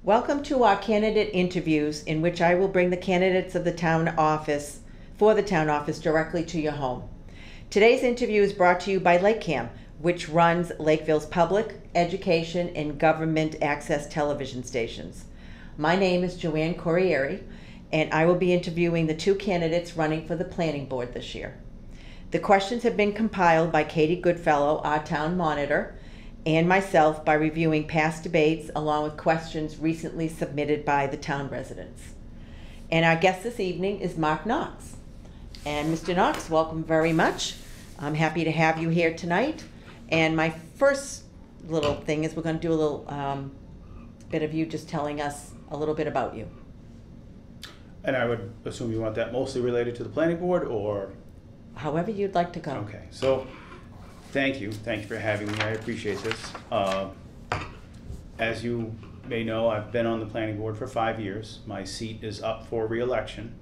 Welcome to our candidate interviews, in which I will bring the candidates of the town office directly to your home. Today's interview is brought to you by LakeCAM, which runs Lakeville's public, education, and government access television stations. My name is Joanne Corrieri, and I will be interviewing the two candidates running for the planning board this year. The questions have been compiled by Katie Goodfellow, our town monitor, and myself by reviewing past debates along with questions recently submitted by the town residents. And our guest this evening is Mark Knox. And Mr. Knox, welcome very much. I'm happy to have you here tonight. And my first little thing is we're going to do a little bit of you just telling us a little bit about you. And I would assume you want that mostly related to the planning board, or? However you'd like to go. Okay, so thank you for having me. I appreciate this. As you may know, I've been on the planning board for 5 years. My seat is up for re-election.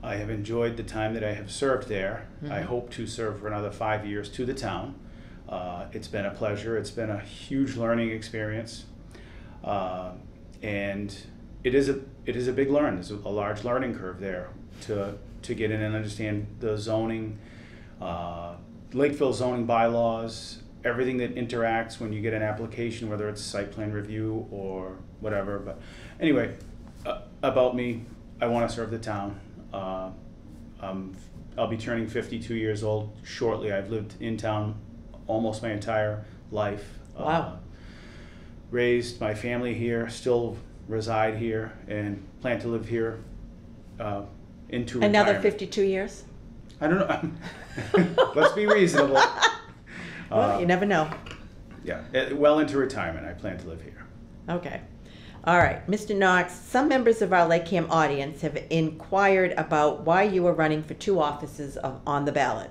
I have enjoyed the time that I have served there. I hope to serve for another 5 years to the town. It's been a pleasure. It's been a huge learning experience. And it is a big learn. There's a large learning curve there to get in and understand the zoning, Lakeville zoning bylaws, everything that interacts when you get an application, whether it's site plan review or whatever. But anyway, about me, I want to serve the town. I'll be turning 52 years old shortly. I've lived in town almost my entire life. Wow. Raised my family here, still reside here, and plan to live here into Another retirement. 52 years? I don't know. Let's be reasonable. Well, you never know. Yeah, well into retirement. I plan to live here. Okay. All right. Mr. Knox, some members of our LakeCAM audience have inquired about why you are running for two offices on the ballot,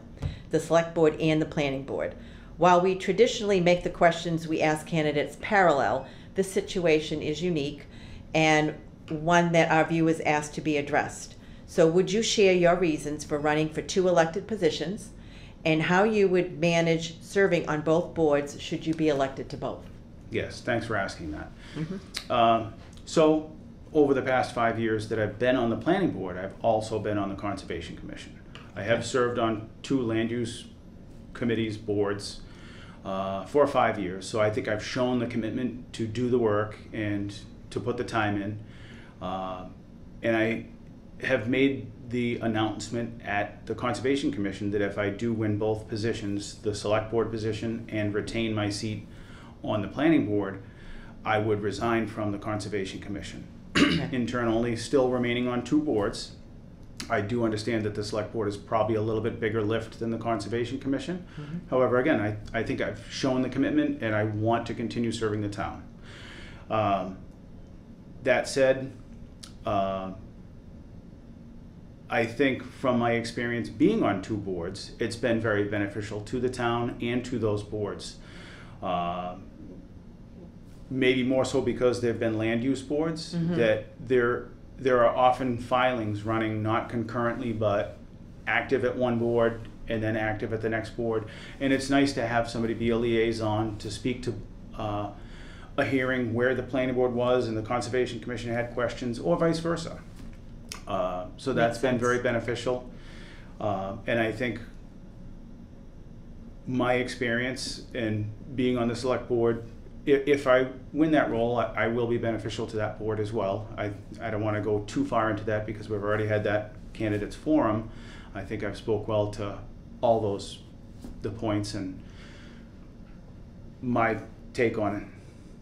the select board and the planning board. While we traditionally make the questions we ask candidates parallel, this situation is unique and one that our viewers asked to be addressed. So would you share your reasons for running for two elected positions and how you would manage serving on both boards should you be elected to both? Yes, thanks for asking that. So over the past 5 years that I've been on the planning board, I've also been on the Conservation Commission. I have served on two land use committees, boards, for 5 years. So I think I've shown the commitment to do the work and to put the time in. And I have made the announcement at the Conservation Commission that if I do win both positions, the select board position and retain my seat on the planning board, I would resign from the Conservation Commission. In turn, only still remaining on two boards. I do understand that the select board is probably a little bit bigger lift than the Conservation Commission. However, again, I think I've shown the commitment and I want to continue serving the town. That said, I think from my experience being on two boards, it's been very beneficial to the town and to those boards. Maybe more so because they've been land use boards, that there are often filings running not concurrently but active at one board and then active at the next board. And it's nice to have somebody be a liaison to speak to a hearing where the planning board was and the Conservation Commission had questions, or vice versa. So that's been very beneficial. And I think my experience in being on the select board, if I win that role, I will be beneficial to that board as well. I don't want to go too far into that because we've already had that candidates forum. I think I've spoke well to all the points and my take on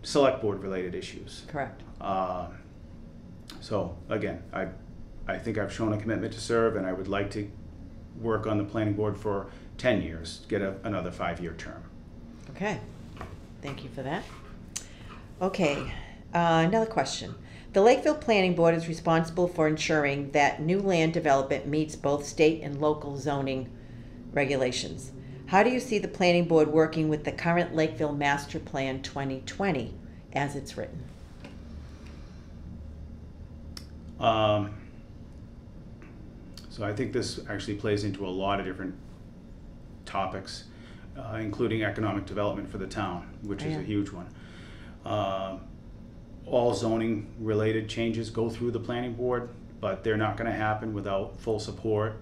select board related issues. Correct. So again, I think I've shown a commitment to serve, and I would like to work on the planning board for 10 years, get another 5-year term. Okay. Thank you for that. Okay, another question. The Lakeville Planning Board is responsible for ensuring that new land development meets both state and local zoning regulations. How do you see the planning board working with the current Lakeville Master Plan 2020 as it's written? So I think this actually plays into a lot of different topics, including economic development for the town, which is a huge one. all zoning related changes go through the planning board, but they're not going to happen without full support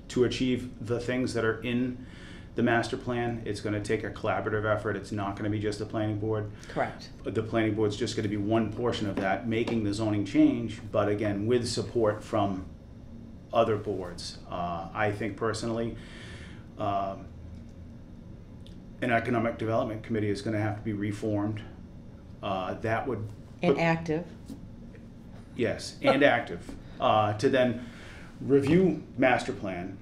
to achieve the things that are in the master plan. It's going to take a collaborative effort. It's not going to be just the planning board. Correct. The planning board's just going to be one portion of that, making the zoning change, but again, with support from other boards. I think personally, an economic development committee is going to have to be reformed. That would... And active. Yes, and active. To then review master plan,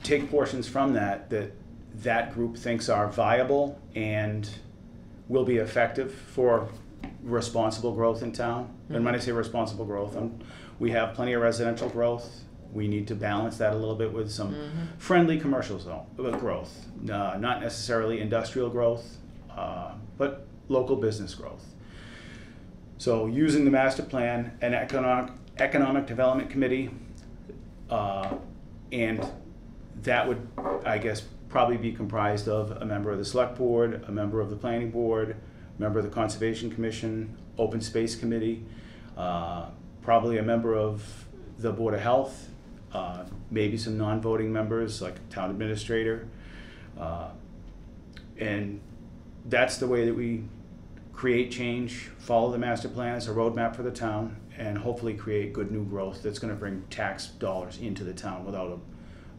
take portions from that group thinks are viable and will be effective for responsible growth in town. And when I say responsible growth, we have plenty of residential growth. We need to balance that a little bit with some friendly commercial growth, not necessarily industrial growth, but local business growth. So using the master plan, an economic development committee, and that would, I guess, probably be comprised of a member of the select board, a member of the planning board, a member of the conservation commission, open space committee, probably a member of the board of health, maybe some non-voting members like town administrator, and that's the way that we create change, follow the master plan as a roadmap for the town, and hopefully create good new growth that's going to bring tax dollars into the town without a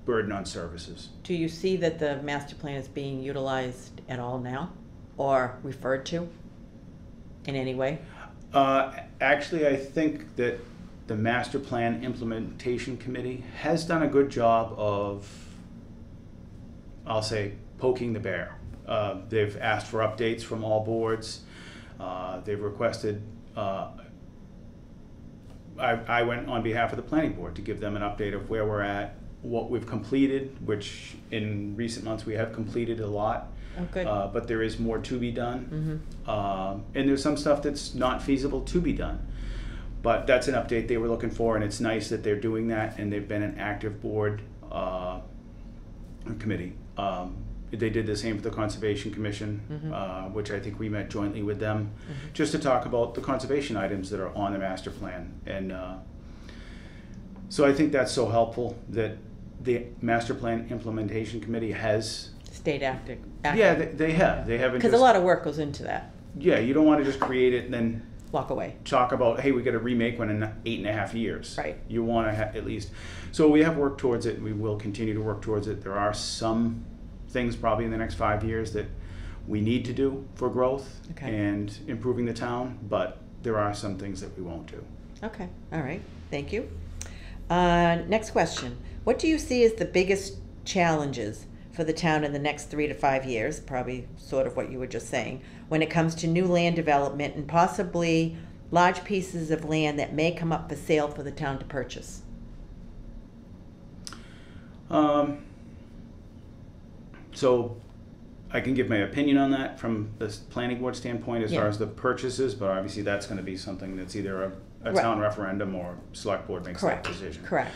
burden on services. Do you see that the master plan is being utilized at all now, or referred to in any way? Actually, I think that the master plan implementation committee has done a good job of, I'll say, poking the bear. They've asked for updates from all boards. They've requested, I went on behalf of the planning board to give them an update of where we're at, what we've completed, which in recent months we have completed a lot. Oh, good. But there is more to be done. And there's some stuff that's not feasible to be done. But that's an update they were looking for, and it's nice that they're doing that, and they've been an active board committee. They did the same for the Conservation Commission, which I think we met jointly with them, just to talk about the conservation items that are on the master plan. And so I think that's so helpful that the master plan implementation committee has Stayed active. Yeah, they have. They haven't. Because a lot of work goes into that. Yeah, you don't want to just create it and then walk away. Talk about, hey, we got to remake one in 8.5 years. Right. You want to at least. So we have worked towards it, and we will continue to work towards it. There are some things probably in the next 5 years that we need to do for growth and improving the town, but there are some things that we won't do. Okay. All right. Thank you. Next question. What do you see as the biggest challenges for the town in the next 3 to 5 years, probably sort of what you were just saying, when it comes to new land development and possibly large pieces of land that may come up for sale for the town to purchase? So I can give my opinion on that from the planning board standpoint as far as the purchases, but obviously that's going to be something that's either a town referendum or select board makes that decision. Correct.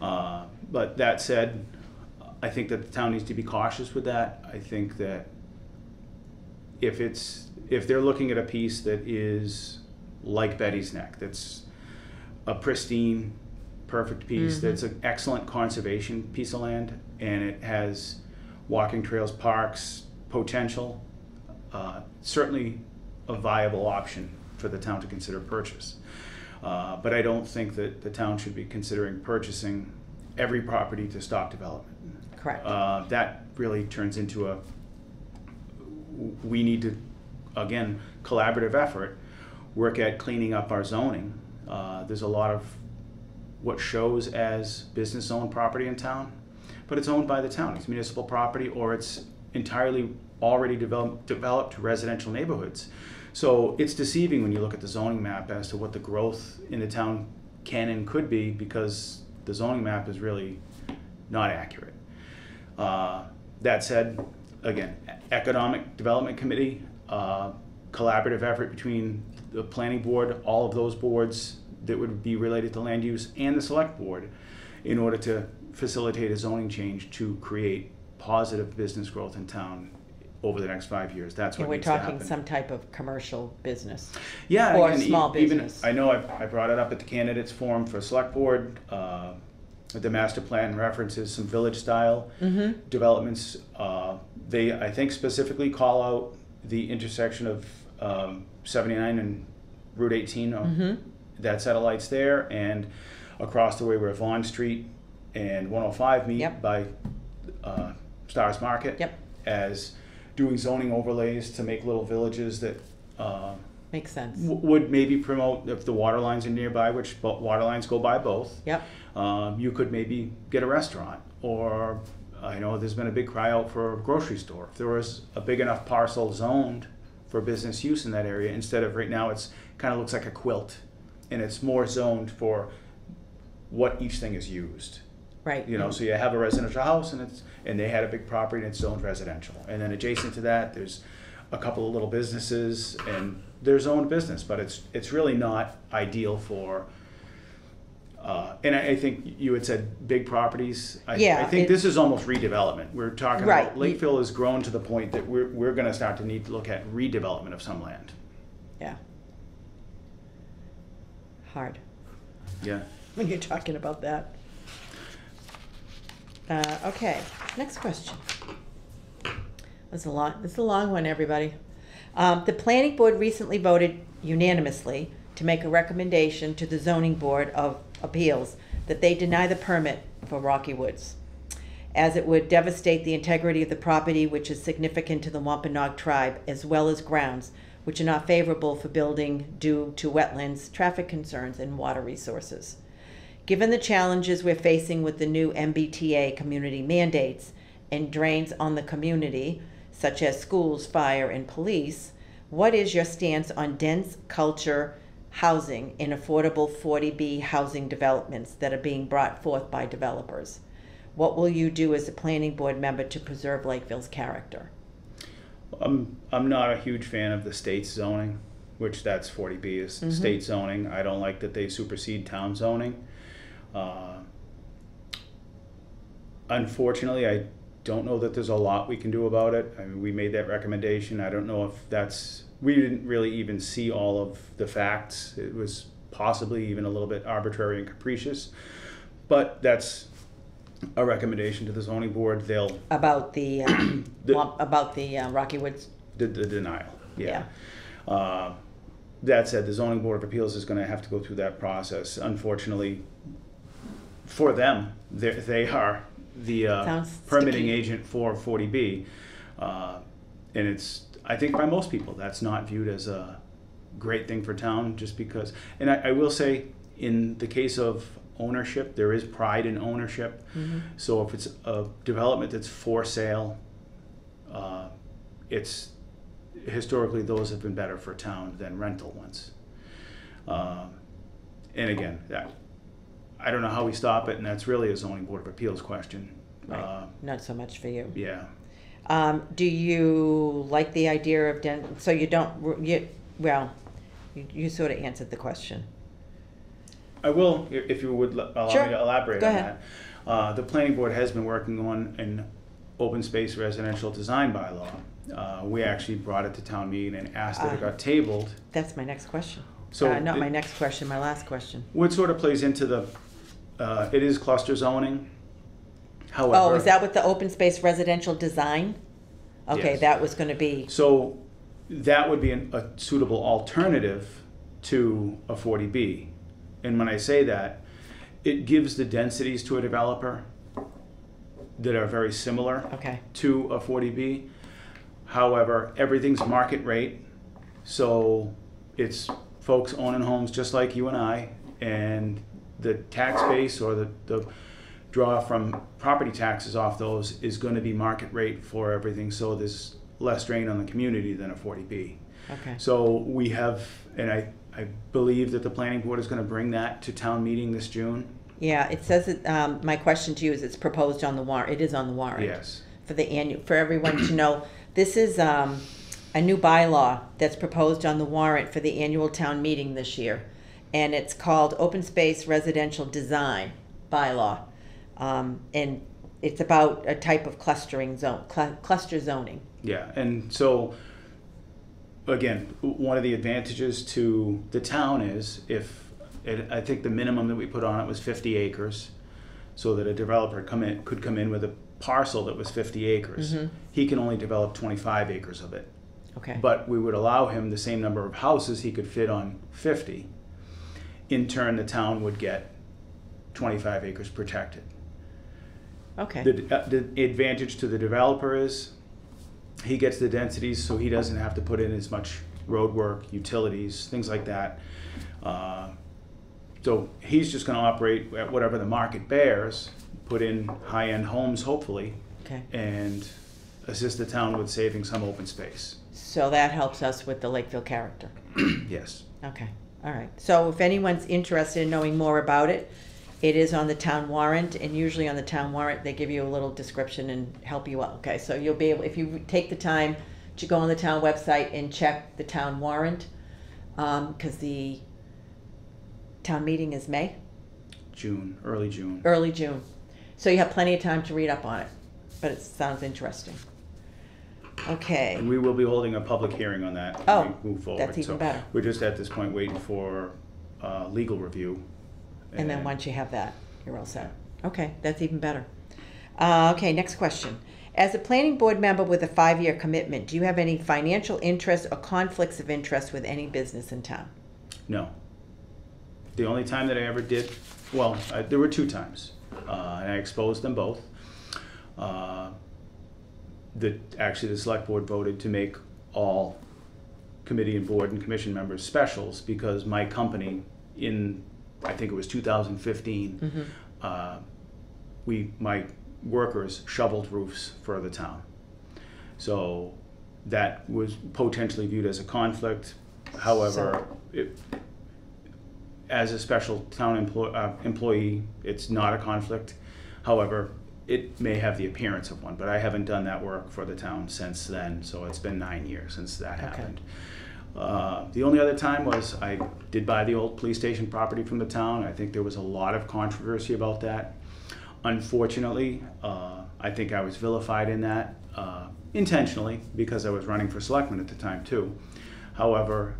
But that said, I think that the town needs to be cautious with that. I think that if they're looking at a piece that is like Betty's Neck, that's a pristine, perfect piece, that's an excellent conservation piece of land, and it has walking trails, parks, potential, certainly a viable option for the town to consider purchase. But I don't think that the town should be considering purchasing every property to stop development. Correct. That really turns into we need to, again, collaborative effort, work at cleaning up our zoning. There's a lot of what shows as business-owned property in town, but it's owned by the town. It's municipal property, or it's entirely already developed residential neighborhoods. So it's deceiving when you look at the zoning map as to what the growth in the town can and could be, because the zoning map is really not accurate. That said, again, economic development committee, collaborative effort between the planning board, all of those boards that would be related to land use, and the select board, in order to facilitate a zoning change to create positive business growth in town over the next 5 years. That's what And we're needs to talking happen. some type of commercial business. Yeah, or and small even business. I know I brought it up at the candidates forum for select board. The master plan references some village style developments. They, I think, specifically call out the intersection of 79 and Route 18. That set of lights there, and across the way where Vaughn Street and 105 meet Yep. by Stars Market, Yep. as doing zoning overlays to make little villages that Makes sense. would maybe promote, if the water lines are nearby, which water lines go by both. Yep. You could maybe get a restaurant, or I know there's been a big cry out for a grocery store. If there was a big enough parcel zoned for business use in that area, instead of right now, it's kind of looks like a quilt, and it's more zoned for what each thing is used. Right. You know, so you have a residential house, and they had a big property and it's zoned residential, and then adjacent to that, there's a couple of little businesses, and they're zoned business, but it's really not ideal for. And I think you had said big properties. I think this is almost redevelopment. We're talking Right. about Lakeville has grown to the point that we're going to start to need to look at redevelopment of some land. Yeah. Hard. Yeah. When you're talking about that. Okay, next question. This is a long one, everybody. The planning board recently voted unanimously to make a recommendation to the zoning board of appeals that they deny the permit for Rocky Woods, as it would devastate the integrity of the property, which is significant to the Wampanoag tribe, as well as grounds which are not favorable for building due to wetlands, traffic concerns, and water resources. Given the challenges we're facing with the new MBTA community mandates and drains on the community, such as schools, fire, and police, what is your stance on dense culture housing in affordable 40B housing developments that are being brought forth by developers? What will you do as a planning board member to preserve Lakeville's character? I'm not a huge fan of the state's zoning, which that's 40B is state zoning. I don't like that they supersede town zoning. Unfortunately, I don't know that there's a lot we can do about it. I mean, we made that recommendation. I don't know if we didn't really even see all of the facts. It was possibly even a little bit arbitrary and capricious, but that's a recommendation to the zoning board. They'll About the Rocky Woods. the denial. Yeah. That said, the zoning board of appeals is going to have to go through that process. Unfortunately, for them, they are the permitting sticky. agent for 40B, and it's, I think by most people that's not viewed as a great thing for town, just because. And I will say, in the case of ownership, there is pride in ownership. So if it's a development that's for sale, it's historically those have been better for town than rental ones. And again, I don't know how we stop it, and that's really a zoning board of appeals question. Right. Not so much for you. Yeah. Do you like the idea of so you don't, you sort of answered the question. I will, if you would allow Sure. me to elaborate Go on ahead. that. The planning board has been working on an open space residential design bylaw. We actually brought it to town meeting and asked that it got tabled. That's my next question. So Not my next question, my last question. What sort of plays into the, it is cluster zoning. However, Oh, is that what the open space residential design? Okay, Yes. that was going to be, so that would be a suitable alternative to a 40B. And when I say that, it gives the densities to a developer that are very similar okay, to a 40B. However, everything's market rate, so it's folks owning homes just like you and I, and the tax base or the draw from property taxes off those is going to be market rate for everything, so there's less drain on the community than a 40B. okay. So we have, and I believe that the planning board is going to bring that to town meeting this June. Yeah, it says that, my question to you is it's proposed on the warrant, it is on the warrant. Yes. For everyone to know, this is a new bylaw that's proposed on the warrant for the annual town meeting this year. And it's called Open Space Residential Design Bylaw. And it's about a type of cluster zoning. Yeah, and so, again, one of the advantages to the town is I think the minimum that we put on it was 50 acres, so that a developer could come in with a parcel that was 50 acres. Mm-hmm. He can only develop 25 acres of it. Okay. But we would allow him the same number of houses he could fit on 50. In turn, the town would get 25 acres protected. Okay. The advantage to the developer is he gets the densities, so he doesn't have to put in as much road work, utilities, things like that. So he's just going to operate at whatever the market bears, put in high-end homes, hopefully, Okay. and assist the town with saving some open space. So that helps us with the Lakeville character. Yes. Okay. All right. So if anyone's interested in knowing more about it, it is on the town warrant, and usually on the town warrant they give you a little description and help you out. Okay. So you'll be able, if you take the time to go on the town website and check the town warrant, because the town meeting is May? June, early June. Early June. So you have plenty of time to read up on it, but it sounds interesting. Okay. And we will be holding a public hearing on that Oh, as we move forward. that's even better. We're just at this point waiting for legal review. And then once you have that, you're all set. Okay, that's even better. Okay, next question. As a planning board member with a 5-year commitment, do you have any financial interest or conflicts of interest with any business in town? No. The only time that I ever did, well, there were 2 times, and I exposed them both. Actually, the select board voted to make all committee and board and commission members specials because my company I think it was 2015, my workers shoveled roofs for the town. So that was potentially viewed as a conflict. However, as a special town employee, it's not a conflict. However, it may have the appearance of one, but I haven't done that work for the town since then, so it's been 9 years since that happened. The only other time was I did buy the old police station property from the town. I think there was a lot of controversy about that. Unfortunately, I think I was vilified in that intentionally because I was running for selectman at the time too. However,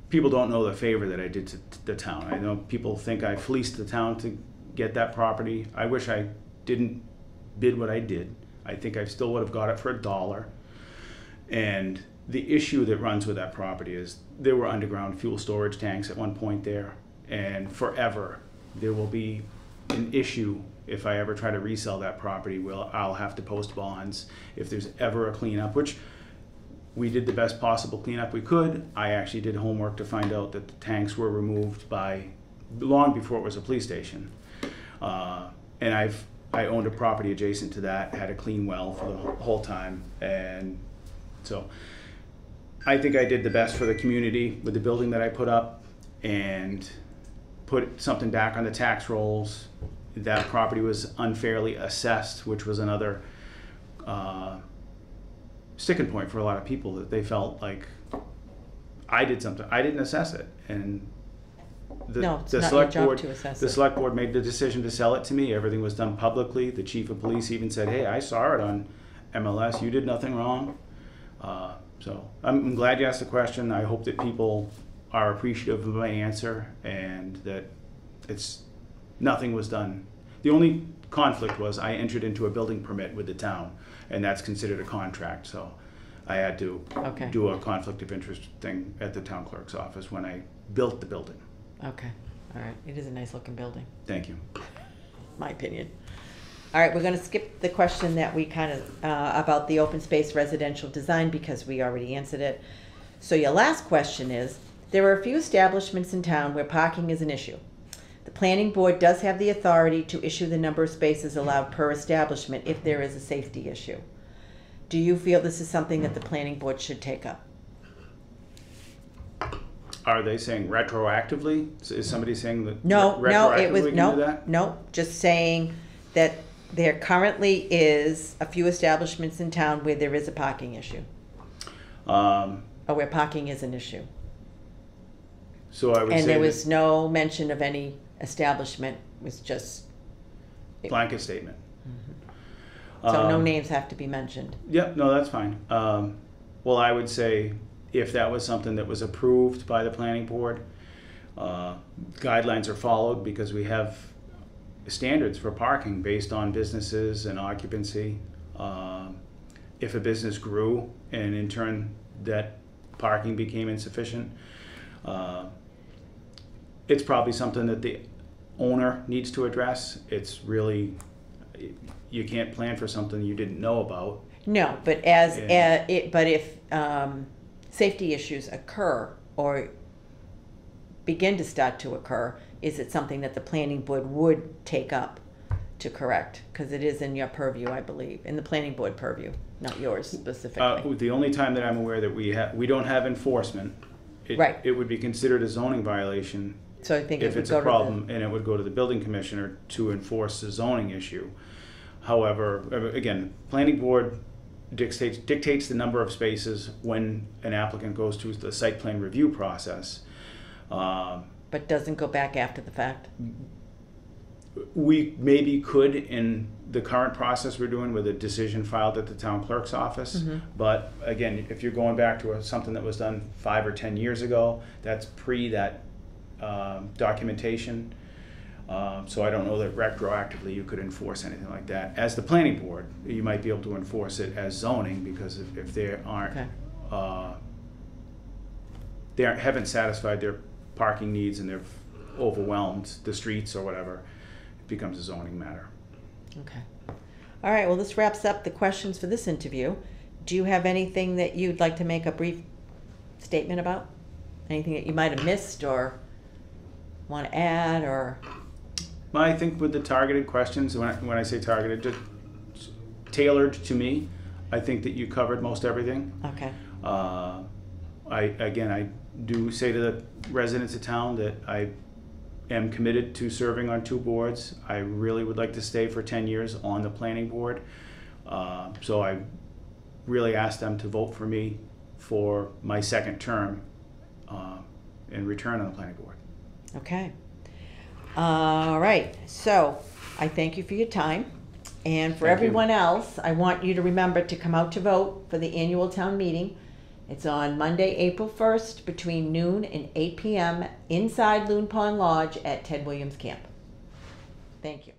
people don't know the favor that I did to the town. I know people think I fleeced the town to get that property. I wish I didn't bid what I did. I think I still would have got it for $1. And the issue that runs with that property is there were underground fuel storage tanks at one point there, and forever there will be an issue if I ever try to resell that property. I'll have to post bonds if there's ever a cleanup, which we did the best possible cleanup we could. I actually did homework to find out that the tanks were removed long before it was a police station. And I owned a property adjacent to that, had a clean well for the whole time. And so I think I did the best for the community with the building that I put up and put something back on the tax rolls. That property was unfairly assessed, which was another sticking point for a lot of people, that they felt like I did something. I didn't assess it, and No, it's not your job to assess the it. select board made the decision to sell it to me. Everything was done publicly. The chief of police even said, "Hey, I saw it on MLS. You did nothing wrong." So I'm glad you asked the question. I hope that people are appreciative of my answer and that nothing was done. The only conflict was I entered into a building permit with the town, and that's considered a contract. So I had to do a conflict of interest thing at the town clerk's office when I built the building. Okay, all right. It is a nice looking building. Thank you. My opinion. All right, we're going to skip the question that we kind of, about the open space residential design because we already answered it. So your last question is, there are a few establishments in town where parking is an issue. The planning board does have the authority to issue the number of spaces allowed per establishment if there is a safety issue. Do you feel this is something that the planning board should take up? Are they saying retroactively? Is somebody saying that No, retroactively it was, we can no, do that? no, just saying that there currently is a few establishments in town where there is a parking issue, or where parking is an issue. So I would say And there was no mention of any establishment, it was just... blanket statement. So no names have to be mentioned. Yep, no, that's fine. Well, I would say if that was something that was approved by the planning board, guidelines are followed because we have standards for parking based on businesses and occupancy. If a business grew and in turn that parking became insufficient, it's probably something that the owner needs to address. It's really, you can't plan for something you didn't know about. No, but but if safety issues occur or begin to start to occur, is it something that the planning board would take up to correct? Because it is in your purview, I believe, in the planning board purview, not yours specifically. The only time that I'm aware that we don't have enforcement, Right. It would be considered a zoning violation. So I think it if would it's go a to problem, and it would go to the building commissioner to enforce the zoning issue. However, again, planning board dictates the number of spaces when an applicant goes through the site plan review process. But doesn't go back after the fact? We maybe could in the current process we're doing with a decision filed at the town clerk's office. Mm-hmm. But again, if you're going back to something that was done 5 or 10 years ago, that's pre that documentation. So I don't know that retroactively you could enforce anything like that. As the planning board, you might be able to enforce it as zoning, because if they aren't, haven't satisfied their parking needs and they've overwhelmed the streets or whatever, it becomes a zoning matter. Okay. All right, well, this wraps up the questions for this interview. Do you have anything that you'd like to make a brief statement about? Anything that you might have missed or want to add, or? Well, I think with the targeted questions, when I say targeted, just tailored to me, I think that you covered most everything. Okay. I do say to the residents of town that I am committed to serving on 2 boards. I really would like to stay for 10 years on the planning board. So I really ask them to vote for me for my 2nd term and return on the planning board. Okay. All right. So I thank you for your time. And for everyone else, I want you to remember to come out to vote for the annual town meeting. It's on Monday, April 1st, between noon and 8 p.m. inside Loon Pond Lodge at Ted Williams Camp. Thank you.